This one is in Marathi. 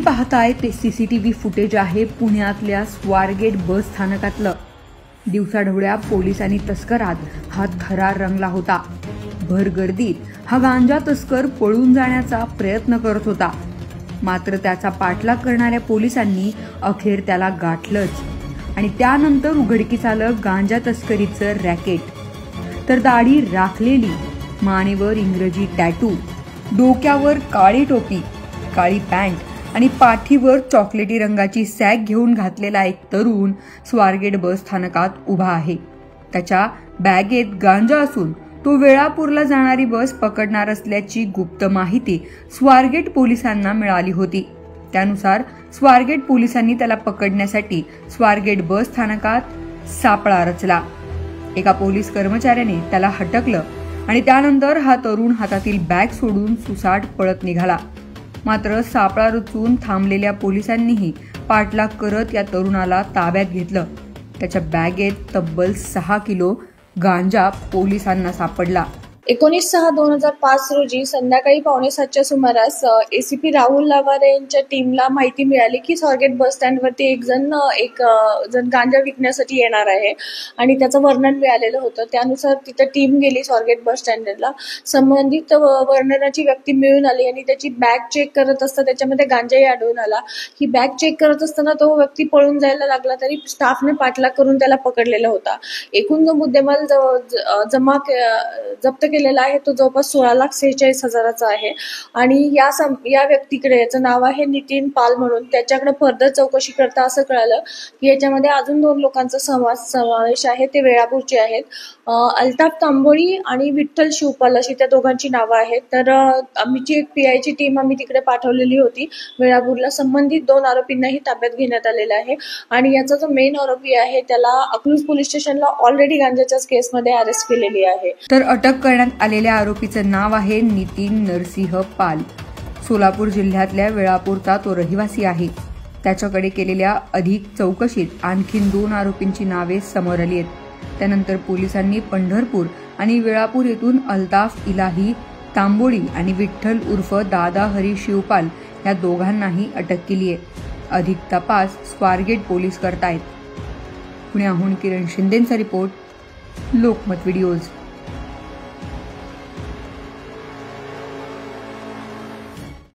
पाहताय ते सीसीटीव्ही फुटेज आहे पुण्यातल्या स्वारगेट बस स्थानकातलं। दिवसाढवळ्या पोलीस आणि तस्करात हा थरार रंगला होता। भर गर्दीत हा गांजा तस्कर पळून जाण्याचा प्रयत्न करत होता, मात्र त्याचा पाठलाग करणाऱ्या पोलिसांनी अखेर त्याला गाठलंच आणि त्यानंतर उघडकीस आलं गांजा तस्करीचं रॅकेट। तर दाढी राखलेली, मानेवर इंग्रजी टॅटू, डोक्यावर काळी टोपी, काळी पॅन्ट आणि पाठीवर चॉकलेटी रंगाची सॅक घेऊन घातलेला एक तरुण स्वारगेट बस स्थानकात उभा आहे। त्याच्या बॅगेत गांजा असून तो वेळापूरला जाणारी बस पकडणार असल्याची गुप्त माहिती स्वारगेट पोलिसांना मिळाली होती। त्यानुसार स्वारगेट पोलिसांनी त्याला पकडण्यासाठी स्वारगेट बस स्थानकात सापळा रचला। एका पोलीस कर्मचाऱ्याने त्याला हटकलं आणि त्यानंतर हा तरुण हातातील बॅग सोडून सुसाट पळत निघाला। मात्र सापळा रचून थांबलेल्या पोलिसांनीही पाठलाग करत या तरुणाला ताब्यात घेतलं। त्याच्या बॅगेत तब्बल 6 किलो गांजा पोलिसांना सापडला। 19/6/2005 रोजी संध्याकाळी 6:45च्या सुमारास एसीपी राहुल लावारे यांच्या टीमला माहिती मिळाली की स्वारगेट बस स्टँडवरती एक जण गांजा विकण्यासाठी येणार आहे आणि त्याचं वर्णन मिळालेलं होतं। त्यानुसार तिथं टीम गेली स्वारगेट बस स्टँडला। संबंधित वर्णनाची व्यक्ती मिळून आली आणि त्याची बॅग चेक करत असता त्याच्यामध्ये गांजाही आढळून आला। ही बॅग चेक करत असताना तो व्यक्ती पळून जायला लागला, तरी स्टाफने पाठलाग करून त्याला पकडलेला होता। एकूण जो मुद्देमाल जप्त केलेला आहे तो जवळपास 16,46,000चा आहे आणि या व्यक्तीकडे, याचं नाव आहे नितीन पाल म्हणून, त्याच्याकडे फर्दर चौकशी करता असं कळालं की याच्यामध्ये अजून 2 लोकांचा समावेश आहे। ते वेळापूरचे आहेत। अल्ताफ तांबोळी आणि विठ्ठल शिवपाल अशी त्या दोघांची नावं आहेत। तर आमची एक पीआयची टीम आम्ही तिकडे पाठवलेली होती वेळापूरला। संबंधित 2 आरोपींनाही ताब्यात घेण्यात आलेला आहे आणि याचा जो मेन आरोपी आहे त्याला अकलूज पोलीस स्टेशनला ऑलरेडी गांजाच्याच केसमध्ये अरेस्ट केलेली आहे। तर अटक करण्यात आलेल्या आरोपीचं नाव आहे नितीन नरसिंह पाल। सोलापूर जिल्ह्यातल्या वेळापूरचा तो रहिवासी आहे। त्याच्याकडे केलेल्या अधिक चौकशीत आणखीन 2 आरोपींची नावे समोर आली आहेत। त्यानंतर पोलिसांनी पंढरपूर आणि वेळापूर येथून अल्ताफ इलाही तांबोळी आणि विठ्ठल उर्फ दादा हरी शिवपाल या दोघांनाही अटक केली आहे। अधिक तपास स्वारगेट पोलीस करतायत। पुण्याहून किरण शिंदेंचा रिपोर्ट, लोकमत व्हिडिओज।